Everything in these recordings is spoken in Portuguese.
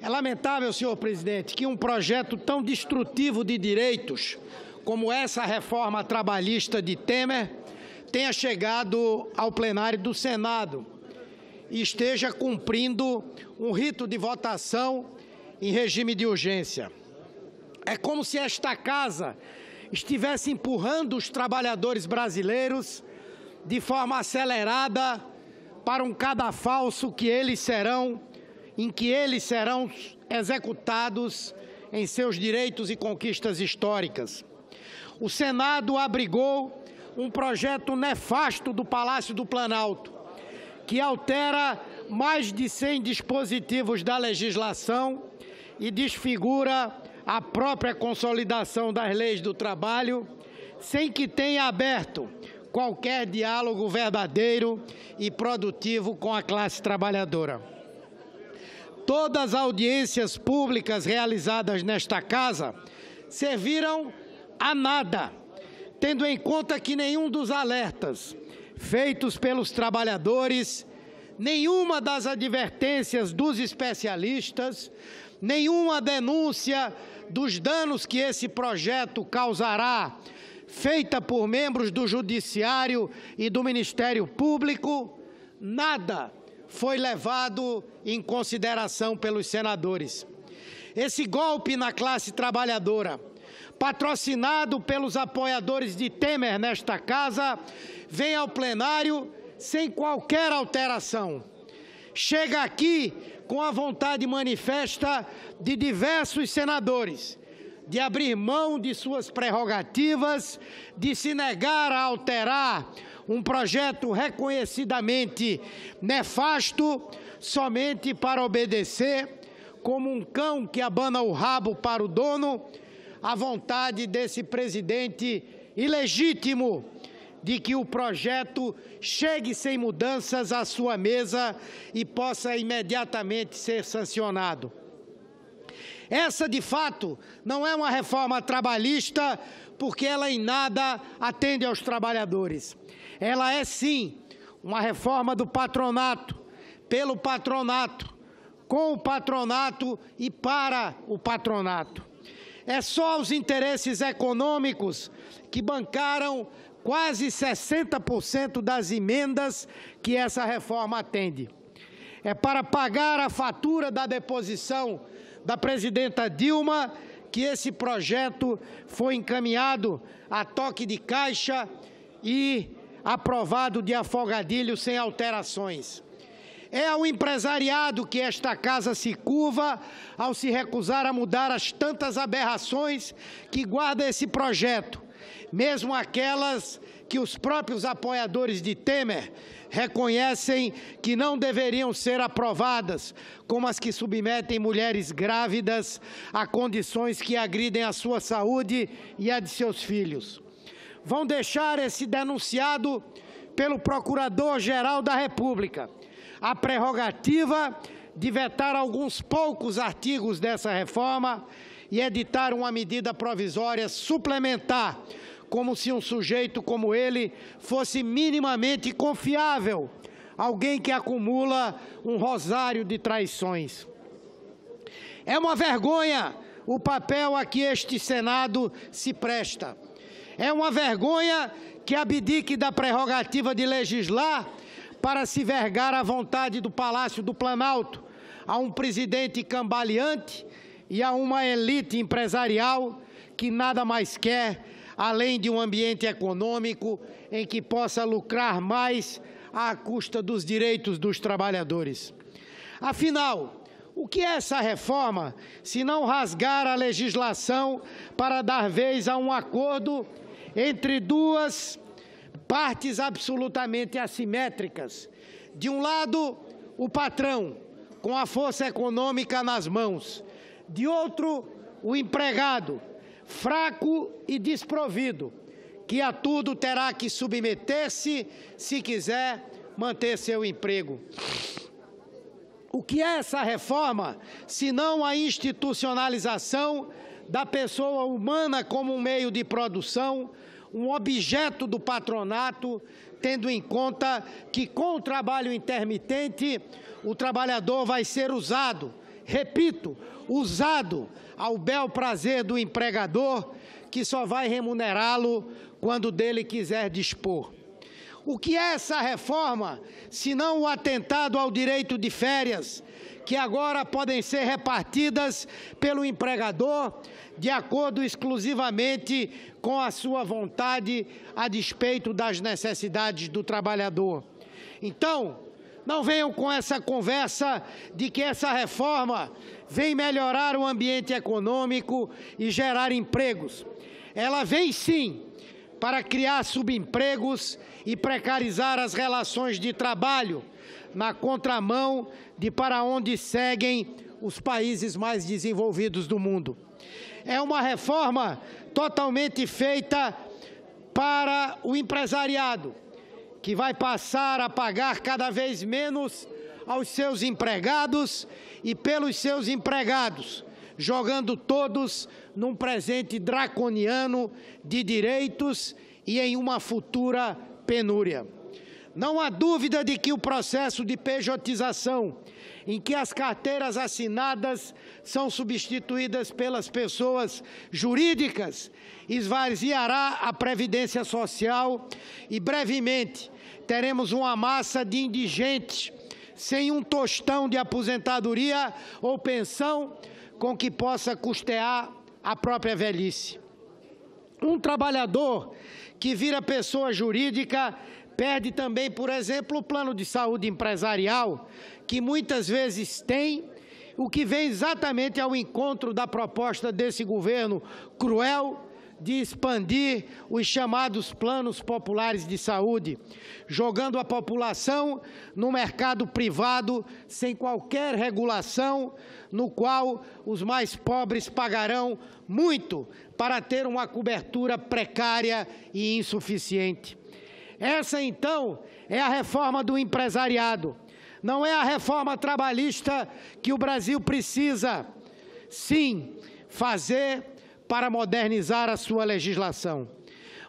É lamentável, senhor presidente, que um projeto tão destrutivo de direitos como essa reforma trabalhista de Temer tenha chegado ao plenário do Senado e esteja cumprindo um rito de votação em regime de urgência. É como se esta casa estivesse empurrando os trabalhadores brasileiros de forma acelerada para um cadafalso em que eles serão executados em seus direitos e conquistas históricas. O Senado abrigou um projeto nefasto do Palácio do Planalto, que altera mais de 100 dispositivos da legislação e desfigura a própria consolidação das leis do trabalho, sem que tenha aberto qualquer diálogo verdadeiro e produtivo com a classe trabalhadora. Todas as audiências públicas realizadas nesta casa serviram a nada, tendo em conta que nenhum dos alertas feitos pelos trabalhadores, nenhuma das advertências dos especialistas, nenhuma denúncia dos danos que esse projeto causará, feita por membros do Judiciário e do Ministério Público, nada foi levado em consideração pelos senadores. Esse golpe na classe trabalhadora, patrocinado pelos apoiadores de Temer nesta casa, vem ao plenário sem qualquer alteração. Chega aqui com a vontade manifesta de diversos senadores de abrir mão de suas prerrogativas, de se negar a alterar um projeto reconhecidamente nefasto, somente para obedecer, como um cão que abana o rabo para o dono, à vontade desse presidente ilegítimo de que o projeto chegue sem mudanças à sua mesa e possa imediatamente ser sancionado. Essa, de fato, não é uma reforma trabalhista, porque ela em nada atende aos trabalhadores. Ela é, sim, uma reforma do patronato, pelo patronato, com o patronato e para o patronato. É só os interesses econômicos que bancaram quase 60% das emendas que essa reforma atende. É para pagar a fatura da deposição da presidenta Dilma que esse projeto foi encaminhado a toque de caixa e aprovado de afogadilho sem alterações. É ao empresariado que esta casa se curva ao se recusar a mudar as tantas aberrações que guarda esse projeto, mesmo aquelas que os próprios apoiadores de Temer reconhecem que não deveriam ser aprovadas, como as que submetem mulheres grávidas a condições que agridem a sua saúde e a de seus filhos. Vão deixar esse denunciado pelo Procurador-Geral da República a prerrogativa de vetar alguns poucos artigos dessa reforma e editar uma medida provisória suplementar, como se um sujeito como ele fosse minimamente confiável, alguém que acumula um rosário de traições. É uma vergonha o papel a que este Senado se presta. É uma vergonha que abdique da prerrogativa de legislar para se vergar à vontade do Palácio do Planalto, a um presidente cambaleante e a uma elite empresarial que nada mais quer além de um ambiente econômico em que possa lucrar mais à custa dos direitos dos trabalhadores. Afinal, o que é essa reforma, se não rasgar a legislação para dar vez a um acordo entre duas partes absolutamente assimétricas? De um lado, o patrão, com a força econômica nas mãos. De outro, o empregado, fraco e desprovido, que a tudo terá que submeter-se se quiser manter seu emprego. O que é essa reforma, senão a institucionalização da pessoa humana como um meio de produção, um objeto do patronato, tendo em conta que com o trabalho intermitente, o trabalhador vai ser usado, repito, usado ao bel prazer do empregador, que só vai remunerá-lo quando dele quiser dispor. O que é essa reforma, se não o atentado ao direito de férias, que agora podem ser repartidas pelo empregador de acordo exclusivamente com a sua vontade, a despeito das necessidades do trabalhador? Então, não venham com essa conversa de que essa reforma vem melhorar o ambiente econômico e gerar empregos. Ela vem, sim, para criar subempregos e precarizar as relações de trabalho, na contramão de para onde seguem os países mais desenvolvidos do mundo. É uma reforma totalmente feita para o empresariado, que vai passar a pagar cada vez menos aos seus empregados e pelos seus empregados, jogando todos num presente draconiano de direitos e em uma futura penúria. Não há dúvida de que o processo de pejotização, em que as carteiras assinadas são substituídas pelas pessoas jurídicas, esvaziará a Previdência Social e, brevemente, teremos uma massa de indigentes sem um tostão de aposentadoria ou pensão com que possa custear a própria velhice. Um trabalhador que vira pessoa jurídica perde também, por exemplo, o plano de saúde empresarial, que muitas vezes tem, o que vem exatamente ao encontro da proposta desse governo cruel de expandir os chamados planos populares de saúde, jogando a população no mercado privado sem qualquer regulação, no qual os mais pobres pagarão muito para ter uma cobertura precária e insuficiente. Essa, então, é a reforma do empresariado. Não é a reforma trabalhista que o Brasil precisa, sim, fazer para modernizar a sua legislação.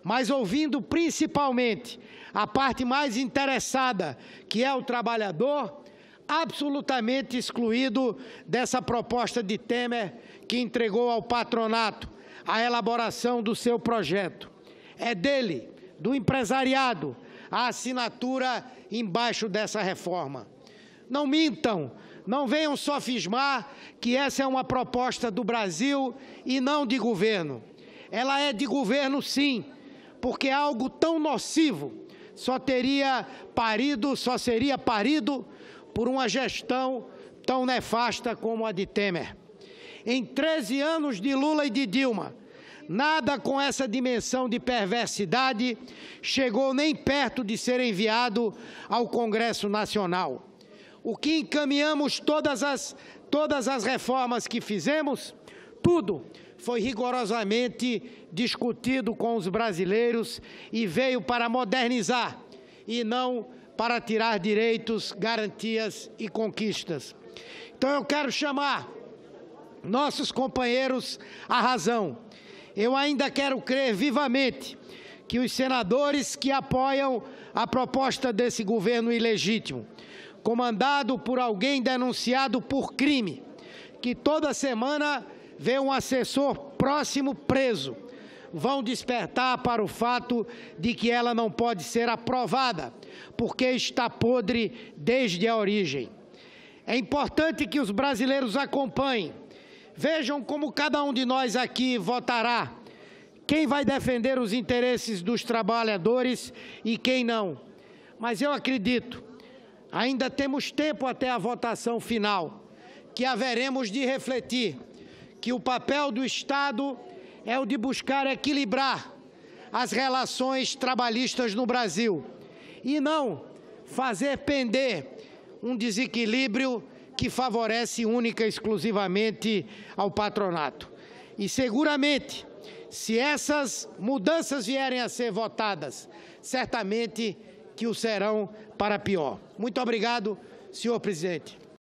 Mas ouvindo principalmente a parte mais interessada, que é o trabalhador, absolutamente excluído dessa proposta de Temer, que entregou ao patronato a elaboração do seu projeto. É dele, do empresariado, a assinatura embaixo dessa reforma. Não mintam, não venham sofismar que essa é uma proposta do Brasil e não de governo. Ela é de governo, sim, porque algo tão nocivo só seria parido por uma gestão tão nefasta como a de Temer. Em 13 anos de Lula e de Dilma, nada com essa dimensão de perversidade chegou nem perto de ser enviado ao Congresso Nacional. O que encaminhamos, todas as reformas que fizemos, tudo foi rigorosamente discutido com os brasileiros e veio para modernizar e não para tirar direitos, garantias e conquistas. Então eu quero chamar nossos companheiros à razão. Eu ainda quero crer vivamente que os senadores que apoiam a proposta desse governo ilegítimo, comandado por alguém denunciado por crime, que toda semana vê um assessor próximo preso, vão despertar para o fato de que ela não pode ser aprovada, porque está podre desde a origem. É importante que os brasileiros acompanhem, vejam como cada um de nós aqui votará, quem vai defender os interesses dos trabalhadores e quem não. Mas eu acredito, ainda temos tempo até a votação final, que haveremos de refletir que o papel do Estado é o de buscar equilibrar as relações trabalhistas no Brasil e não fazer pender um desequilíbrio que favorece única e exclusivamente ao patronato. E seguramente, se essas mudanças vierem a ser votadas, certamente que o serão para pior. Muito obrigado, senhor presidente.